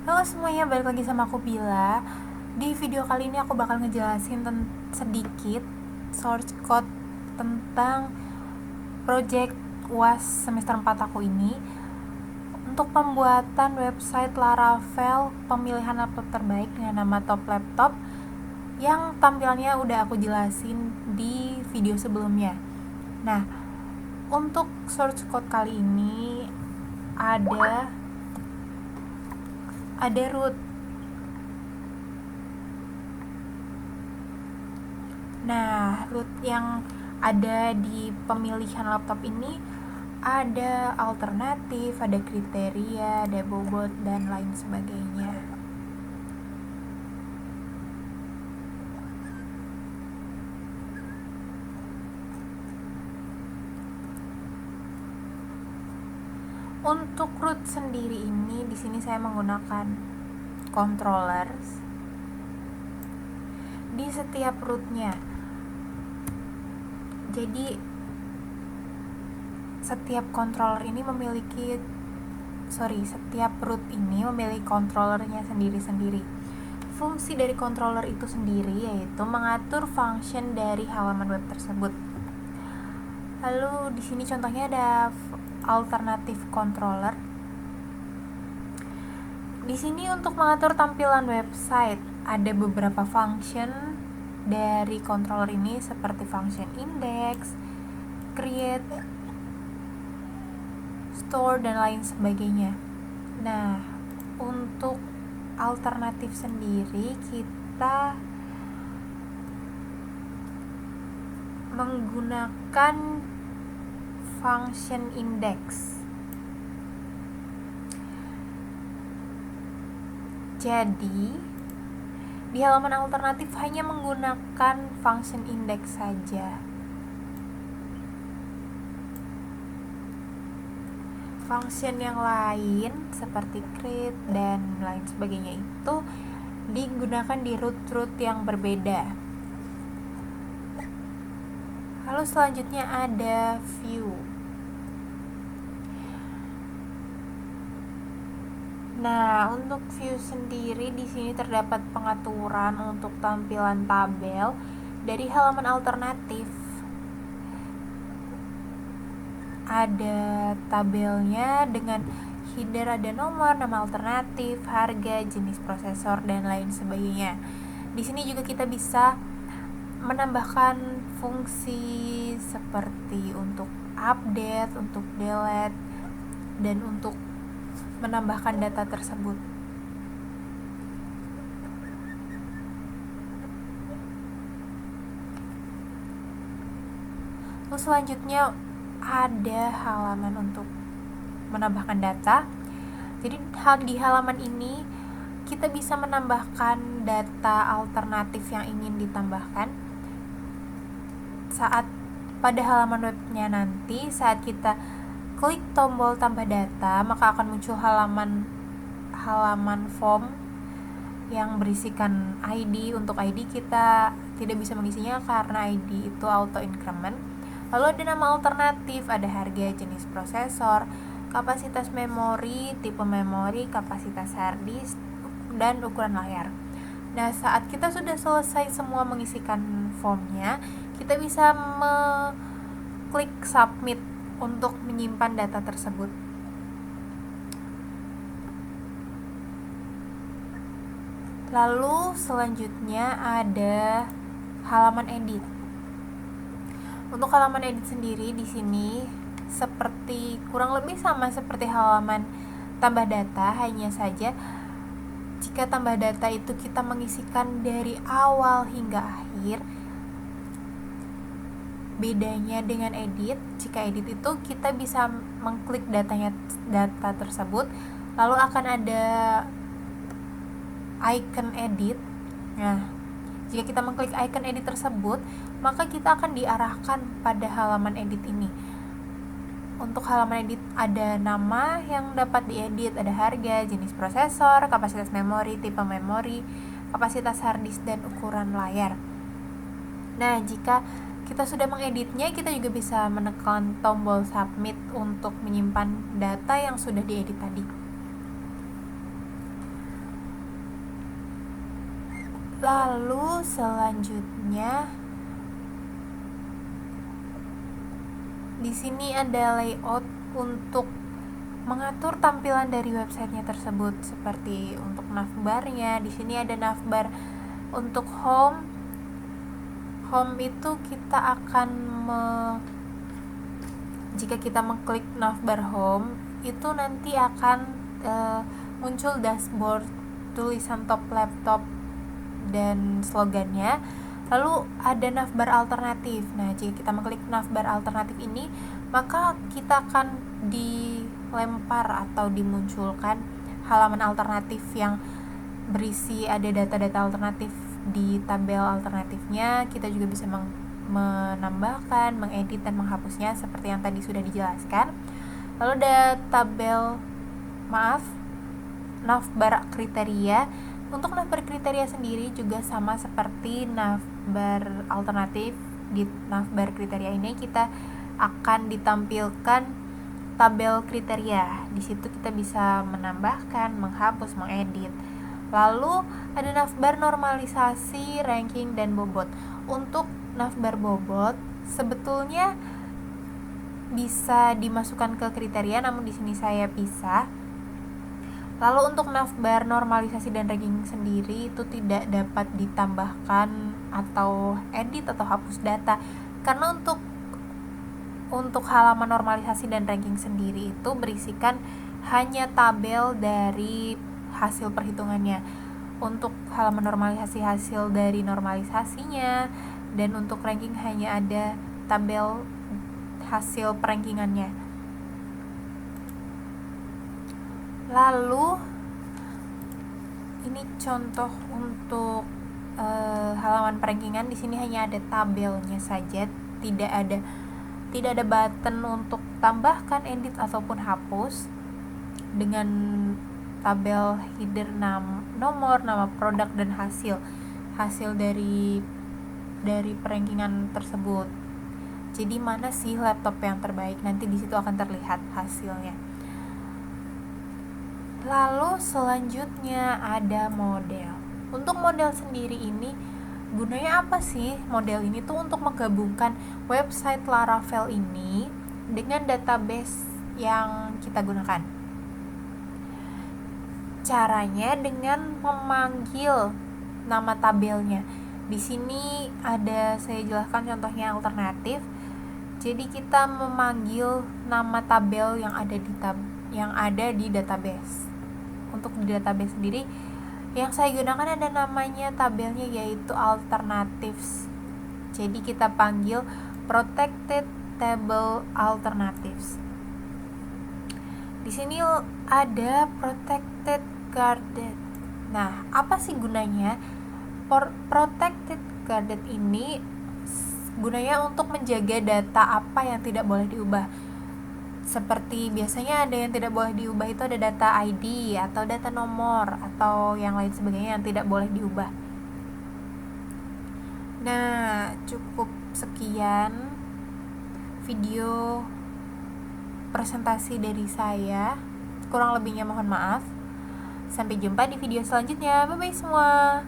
Halo semuanya, balik lagi sama aku Bila. Di video kali ini aku bakal ngejelasin sedikit source code tentang project UAS semester 4 aku ini untuk pembuatan website Laravel pemilihan laptop terbaik dengan nama Top Laptop yang tampilannya udah aku jelasin di video sebelumnya. Nah, untuk source code kali ini ada root. Nah, root yang ada di pemilihan laptop ini ada alternatif, ada kriteria, ada bobot, dan lain sebagainya. Untuk root sendiri ini, di sini saya menggunakan controllers di setiap rootnya. Jadi setiap root ini memiliki controllernya sendiri-sendiri. Fungsi dari controller itu sendiri yaitu mengatur function dari halaman web tersebut. Lalu di sini contohnya ada alternative controller. Di sini untuk mengatur tampilan website ada beberapa function dari controller ini seperti function index, create, store, dan lain sebagainya. Nah, untuk alternatif sendiri kita menggunakan function index. Jadi di halaman alternatif hanya menggunakan function index saja. Function yang lain seperti create dan lain sebagainya itu digunakan di root yang berbeda. Lalu selanjutnya ada view. Nah, untuk view sendiri di sini terdapat pengaturan untuk tampilan tabel dari halaman alternatif. Ada tabelnya dengan header, ada nomor, nama alternatif, harga, jenis prosesor, dan lain sebagainya. Di sini juga kita bisa menambahkan fungsi seperti untuk update, untuk delete, dan untuk menambahkan data tersebut. Terus selanjutnya ada halaman untuk menambahkan data. Jadi di halaman ini kita bisa menambahkan data alternatif yang ingin ditambahkan. Saat pada halaman webnya nanti, saat kita klik tombol tambah data, maka akan muncul halaman form yang berisikan ID. Untuk ID kita tidak bisa mengisinya karena ID itu auto increment. Lalu ada nama alternatif, ada harga, jenis prosesor, kapasitas memori, tipe memori, kapasitas hard disk, dan ukuran layar. Nah, saat kita sudah selesai semua mengisikan formnya, kita bisa klik submit untuk menyimpan data tersebut. Lalu selanjutnya ada halaman edit. Untuk halaman edit sendiri di sini kurang lebih sama seperti halaman tambah data, hanya saja jika tambah data itu kita mengisikan dari awal hingga akhir. Bedanya dengan edit, jika edit itu kita bisa mengklik data tersebut, lalu akan ada icon edit. Nah, jika kita mengklik icon edit tersebut, maka kita akan diarahkan pada halaman edit ini. Untuk halaman edit ada nama yang dapat diedit, ada harga, jenis prosesor, kapasitas memori, tipe memori, kapasitas hard disk, dan ukuran layar. Nah, jika kita sudah mengeditnya, kita juga bisa menekan tombol submit untuk menyimpan data yang sudah diedit tadi. Lalu selanjutnya di sini ada layout untuk mengatur tampilan dari websitenya tersebut, seperti untuk navbarnya. Di sini ada navbar untuk home. Home itu kita akan jika kita mengklik navbar home, itu nanti akan muncul dashboard, tulisan top laptop dan slogannya. Lalu ada navbar alternatif. Nah, jika kita mengklik navbar alternatif ini, maka kita akan dilempar atau dimunculkan halaman alternatif yang berisi ada data-data alternatif di tabel alternatifnya. Kita juga bisa menambahkan, mengedit, dan menghapusnya seperti yang tadi sudah dijelaskan. Lalu ada navbar kriteria. Untuk navbar kriteria sendiri juga sama seperti navbar alternatif. Di navbar kriteria ini kita akan ditampilkan tabel kriteria. Di situ kita bisa menambahkan, menghapus, mengedit. Lalu ada navbar normalisasi, ranking, dan bobot. Untuk navbar bobot sebetulnya bisa dimasukkan ke kriteria, namun di sini saya pisah. Lalu untuk navbar normalisasi dan ranking sendiri itu tidak dapat ditambahkan atau edit atau hapus data, karena untuk halaman normalisasi dan ranking sendiri itu berisikan hanya tabel dari hasil perhitungannya. Untuk halaman normalisasi hasil dari normalisasinya, dan untuk ranking hanya ada tabel hasil perankingannya. Lalu ini contoh untuk halaman perankingan. Di sini hanya ada tabelnya saja, tidak ada button untuk tambahkan, edit, ataupun hapus. Dengan tabel header nomor, nama produk, dan hasil dari perankingan tersebut. Jadi mana sih laptop yang terbaik? Nanti di situ akan terlihat hasilnya. Lalu selanjutnya ada model. Untuk model sendiri ini gunanya apa sih? Model ini tuh untuk menggabungkan website Laravel ini dengan database yang kita gunakan. Caranya dengan memanggil nama tabelnya. Di sini ada saya jelaskan contohnya alternatif. Jadi kita memanggil nama tabel yang ada di database. Untuk di database sendiri yang saya gunakan ada namanya tabelnya, yaitu alternatives. Jadi kita panggil protected table alternatives. Di sini ada protected guarded. Nah, apa sih gunanya? Protected guarded ini gunanya untuk menjaga data apa yang tidak boleh diubah. Seperti biasanya ada yang tidak boleh diubah itu ada data ID atau data nomor atau yang lain sebagainya yang tidak boleh diubah. Nah, cukup sekian video presentasi dari saya. Kurang lebihnya mohon maaf. Sampai jumpa di video selanjutnya. Bye-bye semua.